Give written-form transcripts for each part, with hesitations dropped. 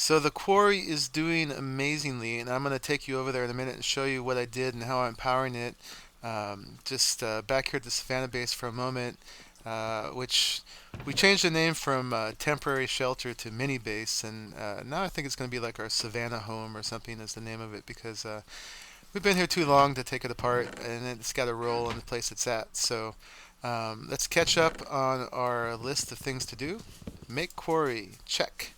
So the quarry is doing amazingly, and I'm going to take you over there in a minute and show you what I did and how I'm powering it. Just back here at the Savannah base for a moment, which we changed the name from temporary shelter to mini base, and now I think it's going to be like our Savannah home or something is the name of it because we've been here too long to take it apart, and it's got to roll in the place it's at. So let's catch up on our list of things to do. Make quarry, check.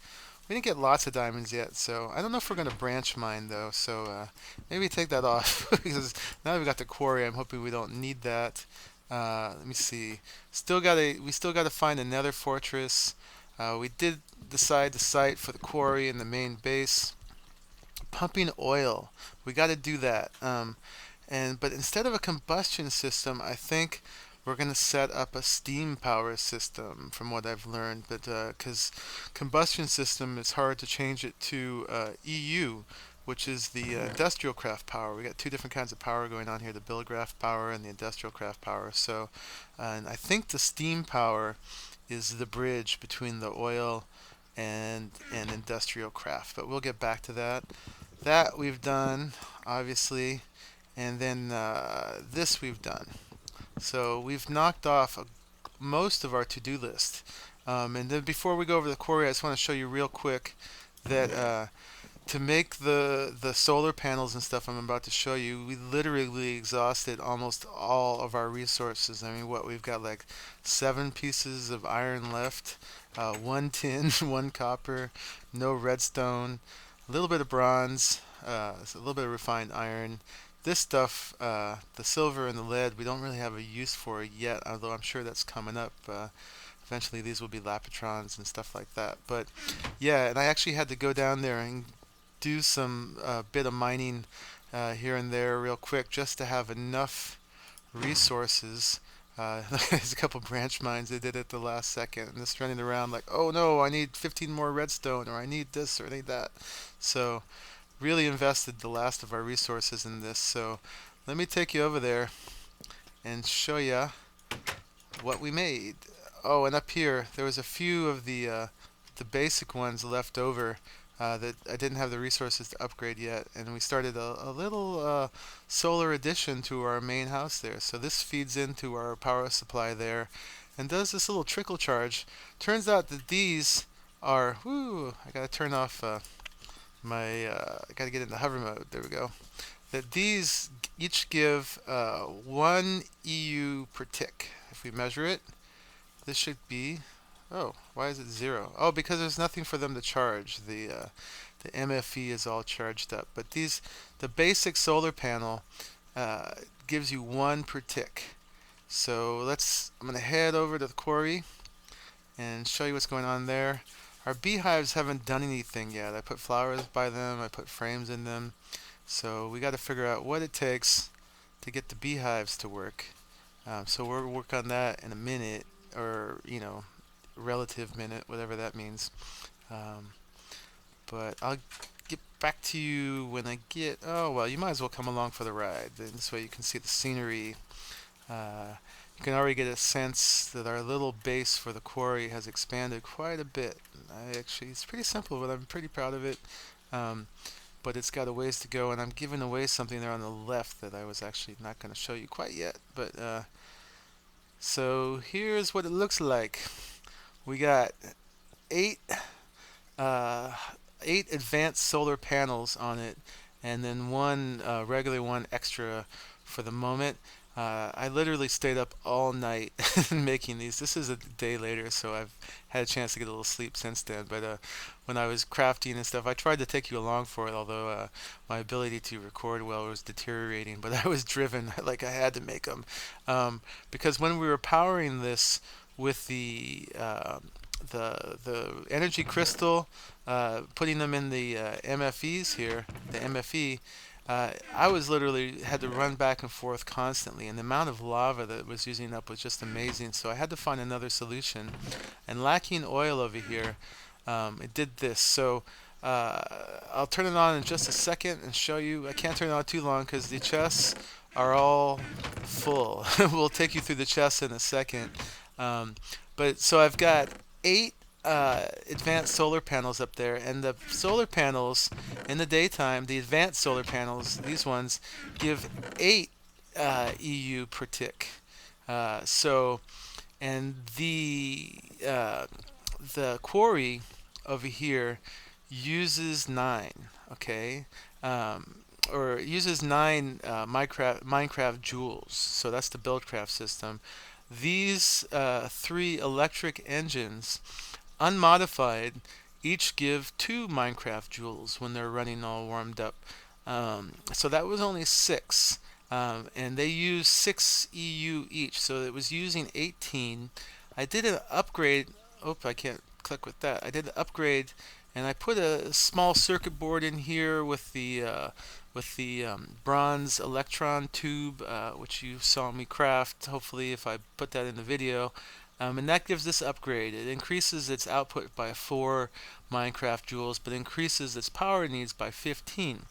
We didn't get lots of diamonds yet, so I don't know if we're going to branch mine though. So maybe take that off because now that we got the quarry, I'm hoping we don't need that. Let me see. We still got to find another fortress. We did decide the site for the quarry and the main base. Pumping oil, we got to do that. But instead of a combustion system, I think we're going to set up a steam power system from what I've learned, but because combustion system is hard to change it to EU, which is the IndustrialCraft power. We got two different kinds of power going on here, the BuildCraft power and the IndustrialCraft power. So and I think the steam power is the bridge between the oil and IndustrialCraft, but we'll get back to that. That we've done, obviously, and then this we've done. So we've knocked off most of our to-do list. And then before we go over the quarry, I just want to show you real quick that to make the solar panels and stuff I'm about to show you, we literally exhausted almost all of our resources. I mean, what we've got like 7 pieces of iron left, 1 tin, 1 copper, no redstone, a little bit of bronze, a little bit of refined iron. This stuff, the silver and the lead, we don't really have a use for yet, although I'm sure that's coming up. Eventually these will be lapitrons and stuff like that. But yeah, and I actually had to go down there and do some bit of mining here and there real quick just to have enough resources. There's a couple branch mines they did at the last second, and just running around like, oh no, I need 15 more redstone, or I need this, or I need that. So really invested the last of our resources in this. So let me take you over there and show you what we made. Oh, and up here there was a few of the basic ones left over that I didn't have the resources to upgrade yet, and we started a little solar addition to our main house there. So this feeds into our power supply there and does this little trickle charge. Turns out that these are, I gotta turn off I gotta get into hover mode. There we go. That these each give 1 EU per tick. If we measure it, this should be. Oh, why is it 0? Oh, because there's nothing for them to charge. The MFE is all charged up. But the basic solar panel gives you 1 per tick. So I'm gonna head over to the quarry and show you what's going on there. Our beehives haven't done anything yet. I put flowers by them, I put frames in them. So we got to figure out what it takes to get the beehives to work. So we'll work on that in a minute, or relative minute, whatever that means. But I'll get back to you when I get. Oh well, you might as well come along for the ride. Then this way you can see the scenery. You can already get a sense that our little base for the quarry has expanded quite a bit. It's pretty simple, but I'm pretty proud of it. But it's got a ways to go, and I'm giving away something there on the left that I was actually not going to show you quite yet. But so here's what it looks like. We got 8 advanced solar panels on it, and then 1 regular one extra for the moment. I literally stayed up all night making these. This is a day later, so I've had a chance to get a little sleep since then. But when I was crafting and stuff, I tried to take you along for it, although my ability to record well was deteriorating. But I was driven, like I had to make them. Because when we were powering this with the energy crystal, putting them in the MFEs here, the MFE, I was literally had to run back and forth constantly, and the amount of lava that it was using up was just amazing. So I had to find another solution, and lacking oil over here, it did this. So I'll turn it on in just a second and show you. I can't turn it on too long because the chests are all full. We'll take you through the chests in a second. But so I've got 8 advanced solar panels up there, and the solar panels in the daytime, the advanced solar panels, these ones, give 8 EU per tick. So, and the quarry over here uses 9. Okay, or uses 9 Minecraft joules. So that's the BuildCraft system. These 3 electric engines, unmodified, each give 2 Minecraft joules when they're running all warmed up. So that was only 6. And they use 6 EU each, so it was using 18. I did an upgrade. Oh, I can't click with that. I did an upgrade, and I put a small circuit board in here with the bronze electron tube, which you saw me craft. Hopefully, if I put that in the video. And that gives this upgrade. It increases its output by 4 Minecraft joules, but increases its power needs by 15.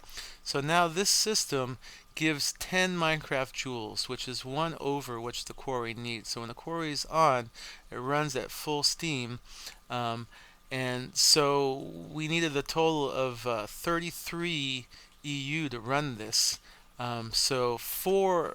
So now this system gives 10 Minecraft joules, which is 1 over which the quarry needs. So when the quarry is on, it runs at full steam. And so we needed a total of 33 EU to run this. So four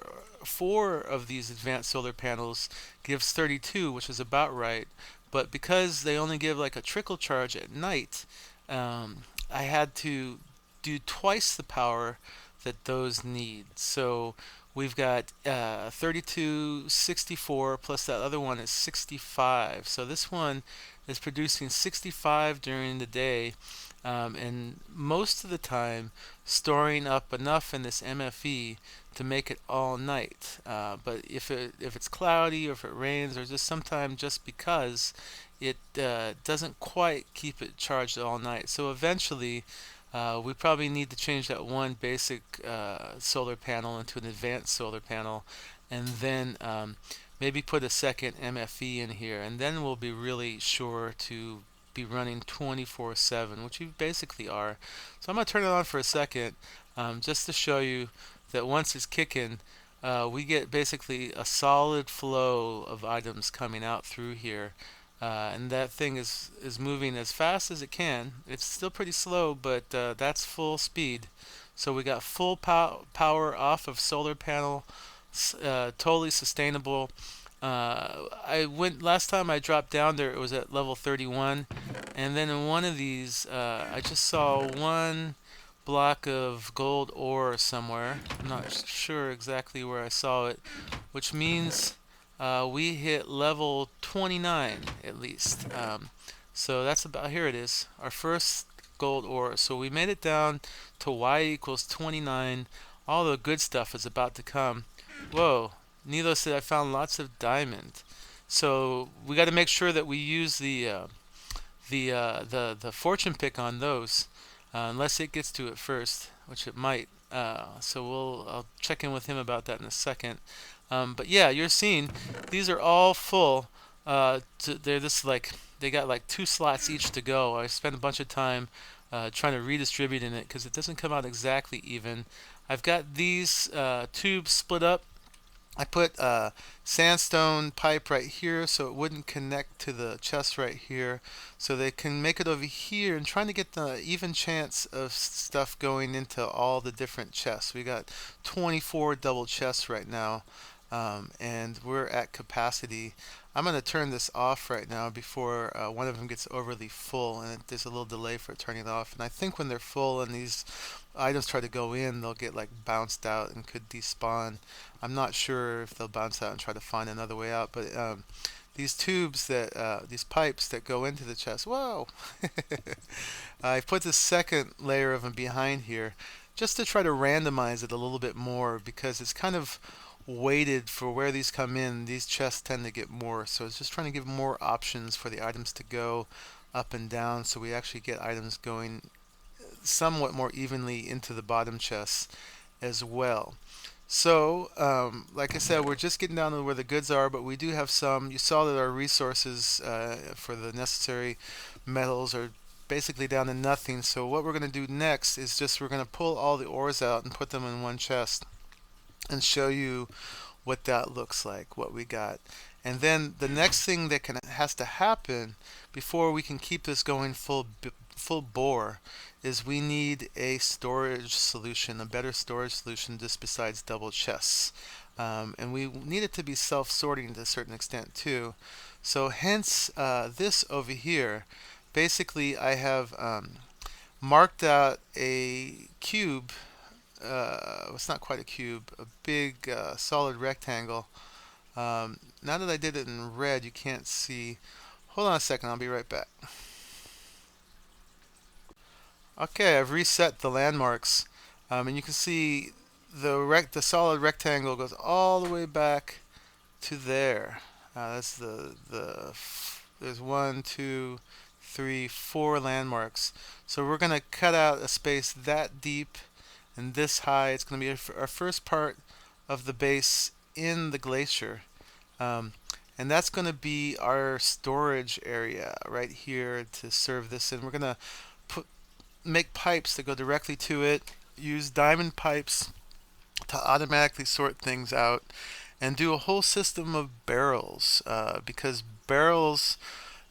of these advanced solar panels gives 32, which is about right. But because they only give like a trickle charge at night, I had to do twice the power that those need. So we've got 32, 64, plus that other one is 65. So this one is producing 65 during the day, and most of the time storing up enough in this MFE to make it all night. But if it's cloudy or if it rains, or just sometimes just because it doesn't quite keep it charged all night. So eventually we probably need to change that one basic solar panel into an advanced solar panel, and then maybe put a second MFE in here, and then we'll be really sure to be running 24/7, which you basically are. So I'm going to turn it on for a second, just to show you that once it's kicking, we get basically a solid flow of items coming out through here. And that thing is moving as fast as it can. It's still pretty slow, but that's full speed. So we got full power off of solar panel, totally sustainable. I went last time I dropped down there, it was at level 31, and then in one of these I just saw one block of gold ore somewhere. I'm not sure exactly where I saw it, which means we hit level 29 at least. So that's about, here it is, our first gold ore. So we made it down to y equals 29. All the good stuff is about to come. Whoa, Nilo said I found lots of diamond. So we got to make sure that we use the fortune pick on those, unless it gets to it first, which it might. So I'll check in with him about that in a second. But yeah, you're seeing these are all full. They're just like, they got like 2 slots each to go. I spent a bunch of time trying to redistribute in it because it doesn't come out exactly even. I've got these tubes split up. I put sandstone pipe right here so it wouldn't connect to the chest right here, so they can make it over here, and trying to get the even chance of stuff going into all the different chests. We got 24 double chests right now, and we're at capacity. I'm going to turn this off right now before one of them gets overly full, and there's a little delay for it turning off. And I think when they're full and these items try to go in, they'll get like bounced out and could despawn. I'm not sure if they'll bounce out and try to find another way out, but these tubes that, these pipes that go into the chest, whoa! I put the second layer of them behind here just to try to randomize it a little bit more, because it's kind of weighted for where these come in. These chests tend to get more, so it's just trying to give more options for the items to go up and down, so we actually get items going somewhat more evenly into the bottom chests as well. So like I said, we're just getting down to where the goods are, but we do have some. You saw that our resources for the necessary metals are basically down to nothing. So what we're going to do next is just we're going to pull all the ores out and put them in one chest and show you what that looks like, what we got. And then the next thing that has to happen before we can keep this going full bore is we need a storage solution, a better storage solution just besides double chests. And we need it to be self-sorting to a certain extent too. So hence this over here. Basically, I have marked out a cube. It's not quite a cube, a big solid rectangle. Now that I did it in red, you can't see. Hold on a second, I'll be right back. Okay, I've reset the landmarks, and you can see the solid rectangle goes all the way back to there. That's there's 1, 2, 3, 4 landmarks. So we're going to cut out a space that deep and this high. It's going to be our first part of the base in the glacier. And that's going to be our storage area right here to serve this in. We're going to make pipes that go directly to it, use diamond pipes to automatically sort things out, and do a whole system of barrels, because barrels,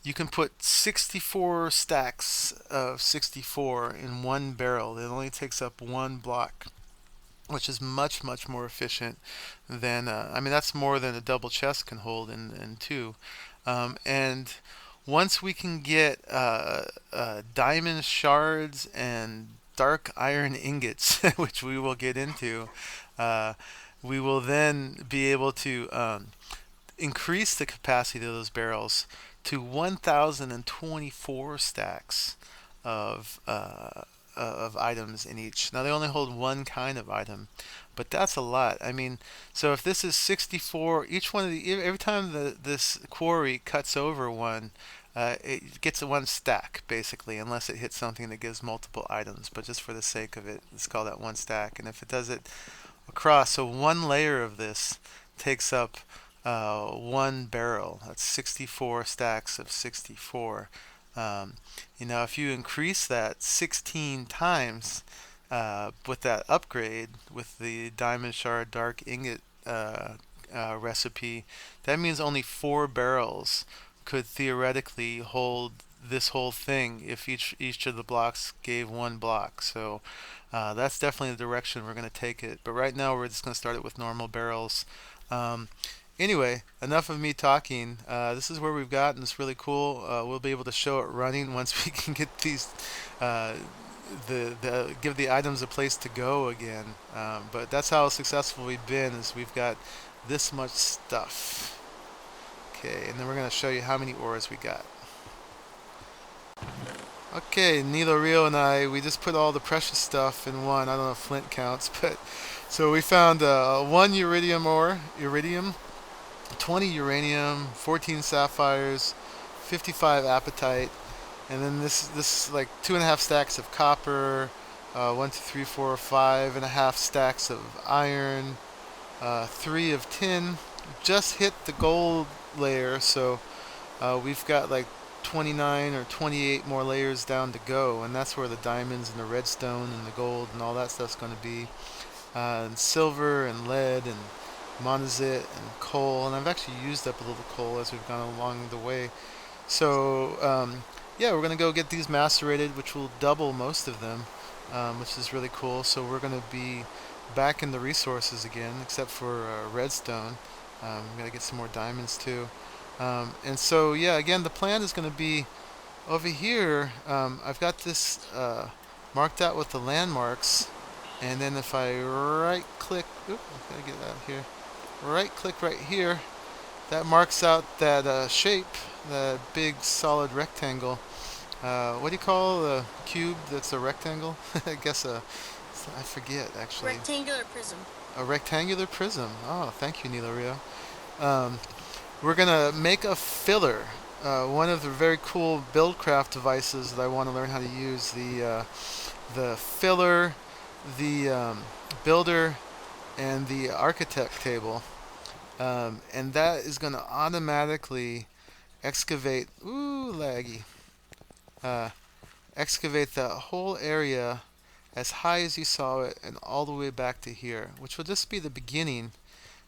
you can put 64 stacks of 64 in one barrel. It only takes up one block, which is much more efficient than I mean, that's more than a double chest can hold in two. And once we can get diamond shards and dark iron ingots, which we will get into, we will then be able to increase the capacity of those barrels to 1,024 stacks of items in each. Now they only hold one kind of item, but that's a lot. I mean, so if this is 64, each one of every time this quarry cuts over one, it gets one stack basically, unless it hits something that gives multiple items. But just for the sake of it, let's call that one stack. And if it does it across, so one layer of this takes up one barrel. That's 64 stacks of 64. If you increase that 16 times with that upgrade, with the diamond shard dark ingot recipe, that means only 4 barrels could theoretically hold this whole thing if each of the blocks gave one block. So that's definitely the direction we're going to take it. But right now we're just going to start it with normal barrels. Anyway, enough of me talking. This is where we've gotten. It's really cool. We'll be able to show it running once we can get these, give the items a place to go again. But that's how successful we've been, is we've got this much stuff. Okay, and then we're going to show you how many ores we got. Okay, Nilo Rio and we just put all the precious stuff in one. I don't know if flint counts, but so we found 1 iridium ore, 20 uranium, 14 sapphires, 55 apatite, and then this like 2.5 stacks of copper, 1, 2, 3, 4, 5.5 stacks of iron, 3 of tin. Just hit the gold layer, so we've got like 29 or 28 more layers down to go, and that's where the diamonds and the redstone and the gold and all that stuff's going to be, and silver and lead and monazite and coal, and I've actually used up a little coal as we've gone along the way. So yeah, we're going to go get these macerated, which will double most of them, which is really cool. So we're going to be back in the resources again, except for redstone. I'm going to get some more diamonds too. And so yeah, again, the plan is going to be over here. I've got this marked out with the landmarks, and then if I right click, I've got to get out of here. Right click right here, that marks out that shape, that big solid rectangle. What do you call the cube that's a rectangle? I guess I forget actually. Rectangular prism. A rectangular prism. Oh, thank you, Nilo Rio. We're gonna make a filler. One of the very cool BuildCraft devices that I want to learn how to use. The filler, the builder, and the architect table, and that is going to automatically excavate. Ooh, laggy. Excavate the whole area as high as you saw it and all the way back to here, which will just be the beginning.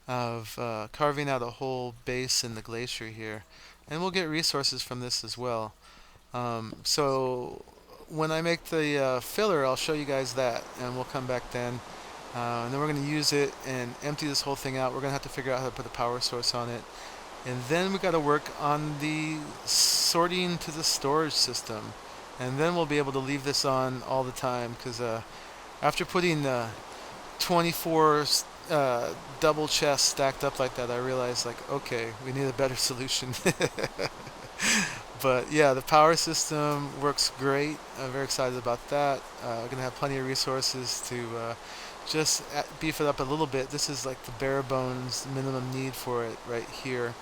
of carving out a whole base in the glacier here. And we'll get resources from this as well. So when I make the filler, I'll show you guys that, and we'll come back then. And then we're going to use it and empty this whole thing out. We're going to have to figure out how to put a power source on it. And then we got to work on the sorting to the storage system. And then we'll be able to leave this on all the time, because after putting 24 double chests stacked up like that, I realized, like, okay, we need a better solution. But yeah, the power system works great. I'm very excited about that. We're going to have plenty of resources to just beef it up a little bit. This is like the bare bones minimum need for it right here.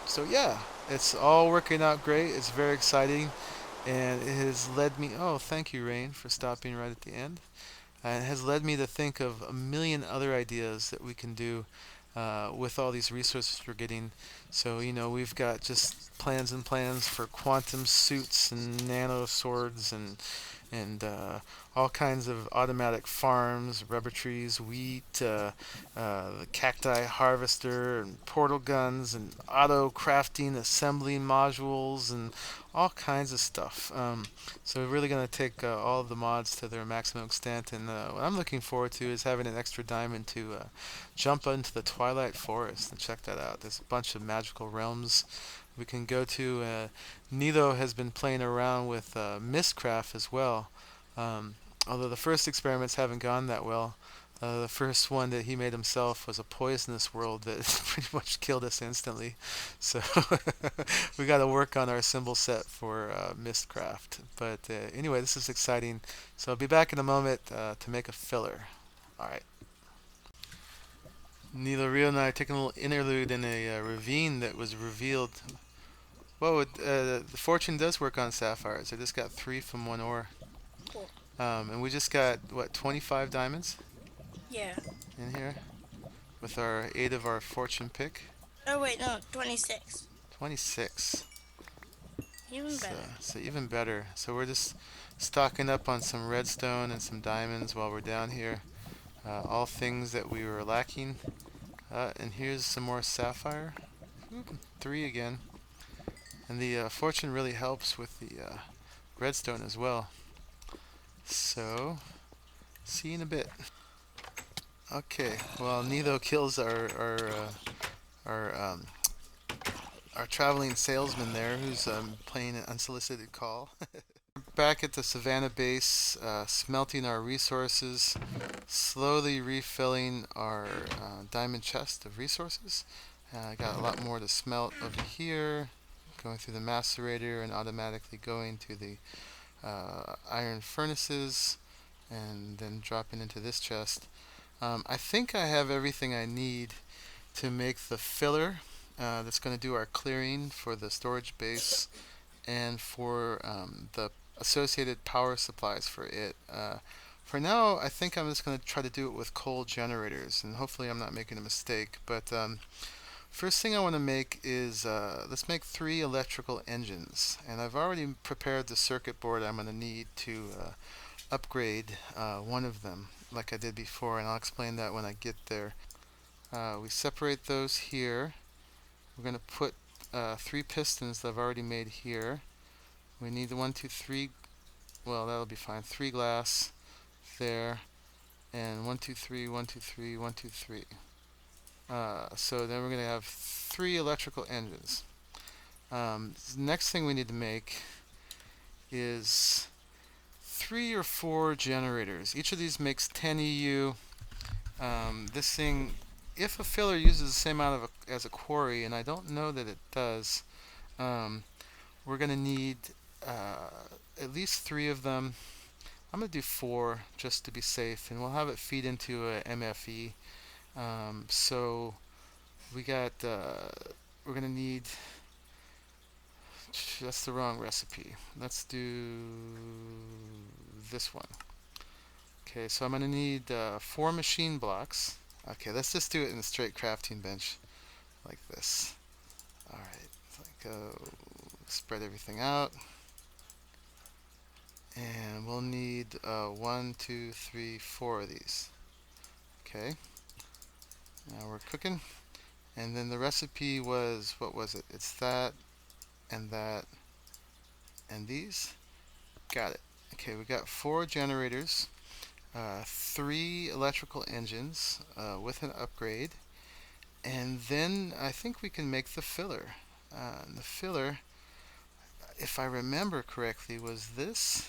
So yeah, it's all working out great. It's very exciting, and it has led me, oh, thank you, Rain, for stopping right at the end. And it has led me to think of a million other ideas that we can do with all these resources we're getting. So, we've got just plans and plans for quantum suits and nano swords and all kinds of automatic farms, rubber trees, wheat, the cacti harvester, and portal guns, and auto crafting assembly modules, and all kinds of stuff. So we're really going to take all of the mods to their maximum extent, and what I'm looking forward to is having an extra diamond to jump into the Twilight Forest and check that out. There's a bunch of magical realms we can go to. Nito has been playing around with Mistcraft as well. Although the first experiments haven't gone that well. The first one that he made himself was a poisonous world that pretty much killed us instantly. So we got to work on our symbol set for Mistcraft. But anyway, this is exciting. So I'll be back in a moment to make a filler. All right. Nilo Rio and I are taking a little interlude in a ravine that was revealed. Whoa, the fortune does work on sapphires. I just got 3 from 1 ore. Cool. And we just got, what, 25 diamonds Yeah. in here with our 8 of our fortune pick. Oh wait, no, 26. 26. Even So, better. so even better. So we're just stocking up on some redstone and some diamonds while we're down here. All things that we were lacking. And here's some more sapphire. Oop, 3 again. And the fortune really helps with the redstone as well. So, see you in a bit. Okay, well, Nito kills our traveling salesman there, who's playing an unsolicited call. Back at the Savannah base, smelting our resources, slowly refilling our diamond chest of resources. I got a lot more to smelt over here, going through the macerator and automatically going to the iron furnaces, and then dropping into this chest. I think I have everything I need to make the filler that's going to do our clearing for the storage base and for the associated power supplies for it. For now, I think I'm just going to try to do it with coal generators, and hopefully I'm not making a mistake. But first thing I want to make is, let's make 3 electrical engines. And I've already prepared the circuit board I'm going to need to upgrade one of them, like I did before, and I'll explain that when I get there. We separate those here. We're going to put 3 pistons that I've already made here. We need the 1, 2, 3, well, that'll be fine. 3 glass there, and 1, 2, 3, 1, 2, 3, 1, 2, 3. So then we're going to have 3 electrical engines. The next thing we need to make is 3 or 4 generators. Each of these makes 10 EU. This thing, if a filler uses the same amount as a quarry, and I don't know that it does, we're going to need at least 3 of them. I'm going to do 4 just to be safe, and we'll have it feed into a MFE. So we got, we're going to need, that's the wrong recipe. Let's do this one. Okay, so I'm going to need 4 machine blocks. Okay, let's just do it in a straight crafting bench like this. Alright, spread everything out. And we'll need 1, 2, 3, 4 of these. Okay. Now we're cooking. And then the recipe was, what was it? It's that and that and these. Got it. Okay, we got 4 generators, 3 electrical engines with an upgrade, and then I think we can make the filler. The filler, if I remember correctly, was this.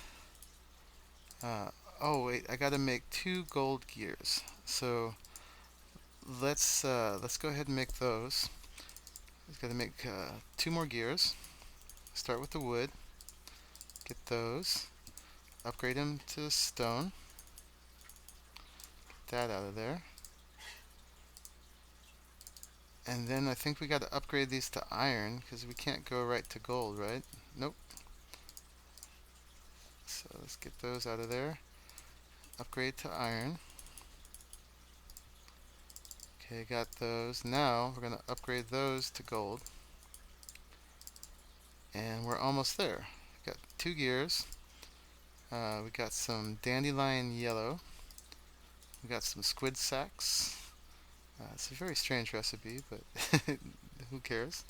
Uh, oh wait, I got to make 2 gold gears. So let's go ahead and make those. We've got to make 2 more gears. Start with the wood. Get those. Upgrade them to stone. Get that out of there. And then I think we got to upgrade these to iron because we can't go right to gold, right? Nope. So let's get those out of there. Upgrade to iron. Okay, got those. Now we're going to upgrade those to gold. And we're almost there. Got 2 gears. We got some dandelion yellow. We got some squid sacks. It's a very strange recipe, but who cares?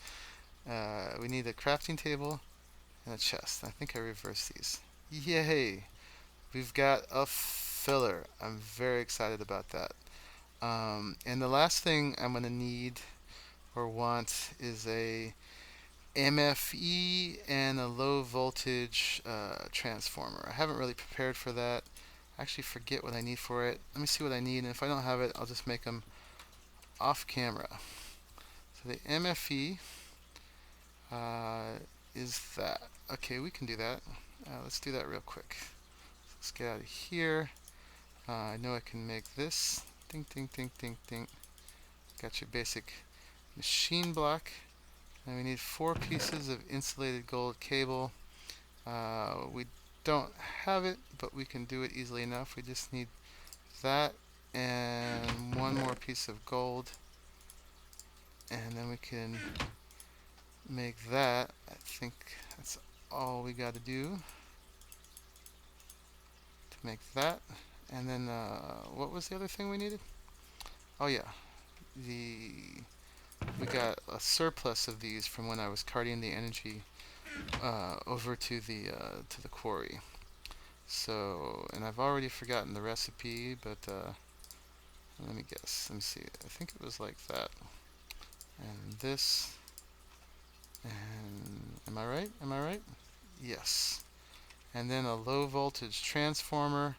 We need a crafting table and a chest. I think I reversed these. Yay! We've got a filler. I'm very excited about that. And the last thing I'm going to need or want is a MFE and a low voltage transformer. I haven't really prepared for that. I actually forget what I need for it. Let me see what I need, and if I don't have it, I'll just make them off camera. So the MFE is that. Okay, we can do that. Let's do that real quick. Let's get out of here. I know I can make this. Ding, ding, ding, ding, ding. Got your basic machine block. And we need 4 pieces of insulated gold cable. We don't have it, but we can do it easily enough. We just need that and 1 more piece of gold. And then we can make that. I think that's all we got to do to make that. And then what was the other thing we needed? Oh yeah, we got a surplus of these from when I was carting the energy over to the quarry. So, and I've already forgotten the recipe, but let me guess. Let me see. I think it was like that. And this. And am I right? Am I right? Yes. And then a low voltage transformer,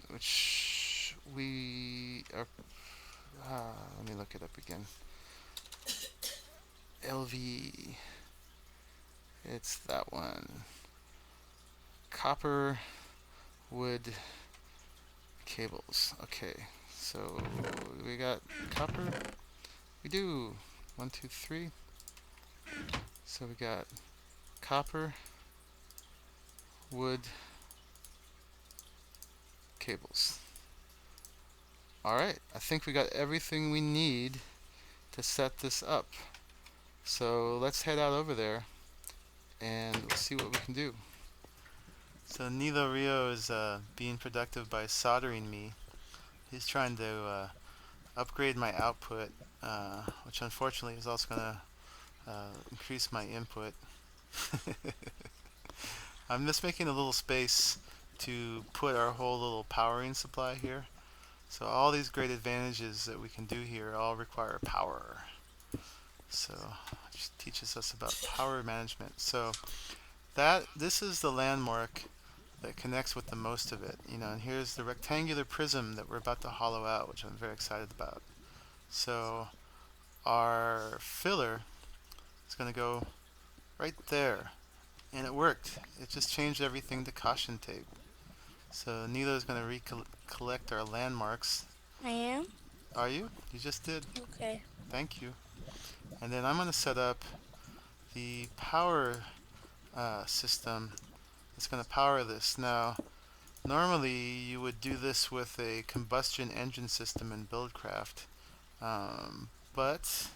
which we are. Let me look it up again. LV. It's that one. Copper, wood, cables. Okay, so we got copper. We do 1, 2, 3. So we got copper, wood, cables. Alright, I think we got everything we need to set this up. So let's head out over there and let's see what we can do. So Nilo Rio is being productive by soldering me. He's trying to upgrade my output, which unfortunately is also going to increase my input. I'm just making a little space to put our whole little powering supply here. So all these great advantages that we can do here all require power. So it just teaches us about power management. So this is the landmark that connects with the most of it. And here's the rectangular prism that we're about to hollow out, which I'm very excited about. So our filler is going to go right there. And it worked. It just changed everything to caution tape. So Nilo is going to recollect our landmarks. I am? Are you? You just did. Okay. Thank you. And then I'm going to set up the power system that's going to power this. Now, normally you would do this with a combustion engine system in BuildCraft, but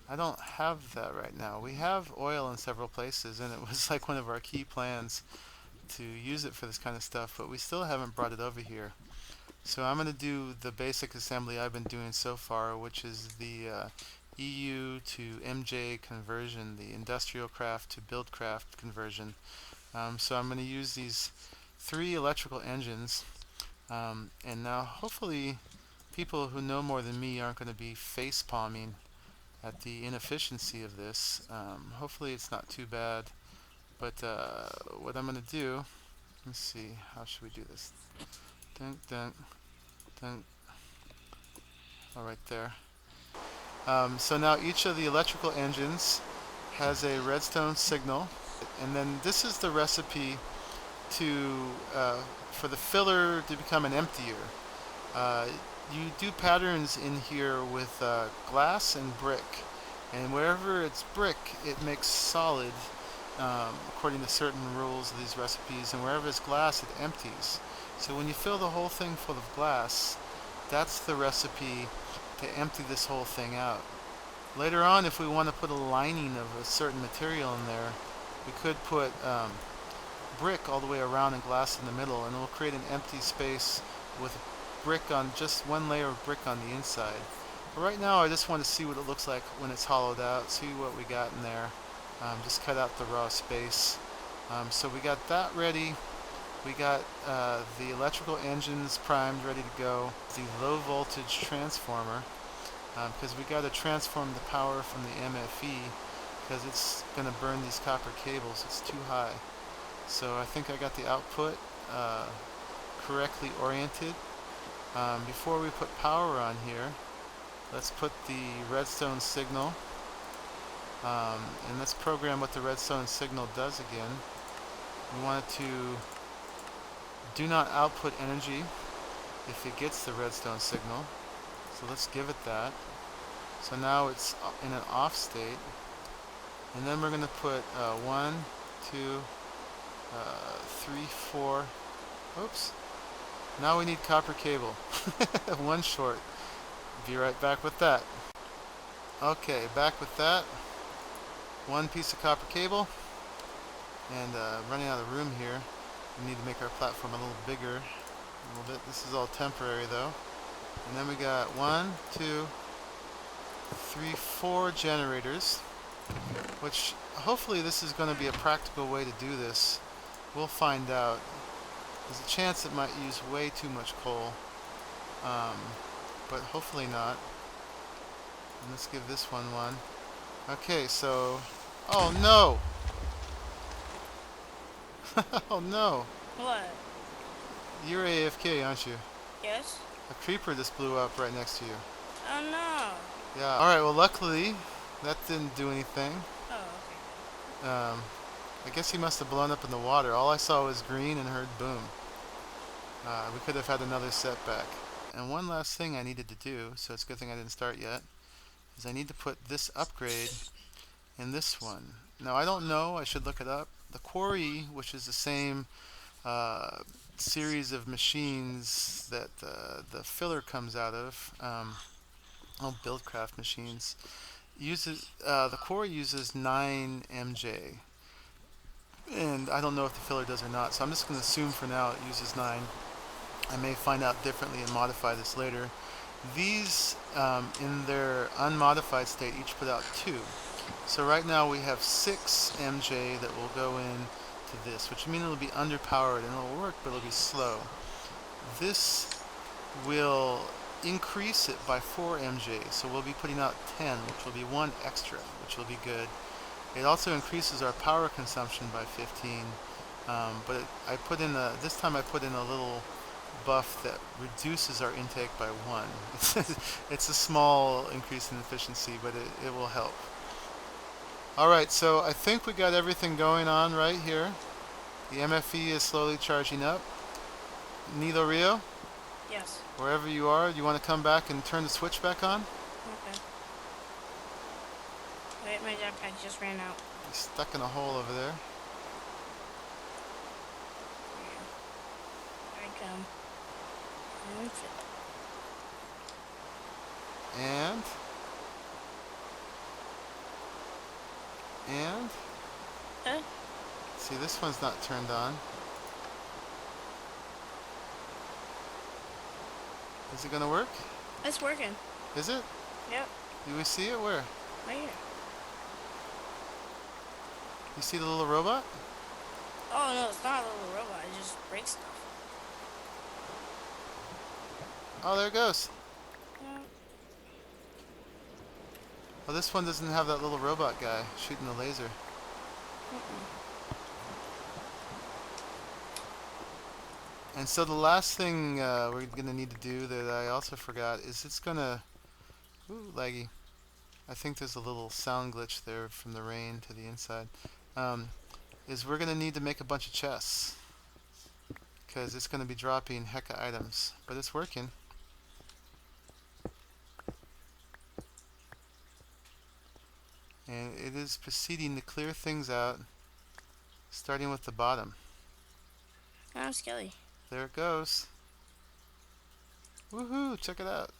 I don't have that right now. We have oil in several places, and it was like one of our key plans to use it for this kind of stuff, but we still haven't brought it over here. So I'm going to do the basic assembly I've been doing so far, which is the EU to MJ conversion, the IndustrialCraft to BuildCraft conversion. So I'm going to use these 3 electrical engines, and now hopefully people who know more than me aren't going to be face palming at the inefficiency of this. Hopefully it's not too bad, but what I'm going to do, let's see, how should we do this? Dun, dun, dun. All right, there. So now each of the electrical engines has a redstone signal, and then this is the recipe to for the filler to become an emptier. You do patterns in here with glass and brick, and wherever it's brick, it makes solid according to certain rules of these recipes, and wherever it's glass, it empties. So when you fill the whole thing full of glass, that's the recipe to empty this whole thing out. Later on, if we want to put a lining of a certain material in there, we could put brick all the way around and glass in the middle, and it'll create an empty space with brick on, just one layer of brick on the inside. But right now I just want to see what it looks like when it's hollowed out, see what we got in there. Just cut out the raw space. So we got that ready. We got the electrical engines primed, ready to go. The low voltage transformer, because we got to transform the power from the MFE, because it's going to burn these copper cables. It's too high. So I think I got the output correctly oriented. Before we put power on here, let's put the redstone signal, and let's program what the redstone signal does again. We want it to do not output energy if it gets the redstone signal. So let's give it that. So now it's in an off state. And then we're going to put 1, 2, 3, 4. Oops. Now we need copper cable. One short. Be right back with that. Okay, back with that. One piece of copper cable. And running out of room here. We need to make our platform a little bigger. A little bit. This is all temporary though. And then we got 1, 2, 3, 4 generators. Which hopefully this is going to be a practical way to do this. We'll find out. There's a chance it might use way too much coal, but hopefully not. And let's give this one. Okay, so, oh no! Oh no! What? You're AFK, aren't you? Yes? A creeper just blew up right next to you. Oh no. Yeah. All right. Well, luckily that didn't do anything. Oh, okay. I guess he must have blown up in the water. All I saw was green and heard boom. We could have had another setback. And one last thing I needed to do, so it's a good thing I didn't start yet, is I need to put this upgrade in this one. Now I don't know, I should look it up. The Quarry, which is the same series of machines that the filler comes out of, BuildCraft machines, uses the Quarry uses 9 MJ. And I don't know if the filler does or not, so I'm just going to assume for now it uses 9. I may find out differently and modify this later. These, in their unmodified state, each put out 2. So right now we have 6 MJ that will go in to this, which means it'll be underpowered and it'll work, but it'll be slow. This will increase it by 4 MJ, so we'll be putting out 10, which will be 1 extra, which will be good. It also increases our power consumption by 15, but I put in this time I put in a little buff that reduces our intake by 1. It's a small increase in efficiency, but it will help. Alright, so I think we got everything going on right here. The MFE is slowly charging up. Nilo Rio, Yes. wherever you are, you want to come back and turn the switch back on? Okay. Wait, my jetpack just ran out. You're stuck in a hole over there. Here I come. And Huh? see, this one's not turned on. Is it gonna work? It's working. Is it? Yep. Do we see it? Where? Right here. You see the little robot? Oh no, it's not a little robot. It just breaks stuff. Oh, there it goes. Yeah. Well, this one doesn't have that little robot guy shooting the laser. And so the last thing we're going to need to do that I also forgot is it's going to... Ooh, laggy. I think there's a little sound glitch there from the rain to the inside. Is we're going to need to make a bunch of chests. Because it's going to be dropping hecka items. But it's working. And it is proceeding to clear things out, starting with the bottom. I'm Skelly. There it goes. Woohoo! Check it out.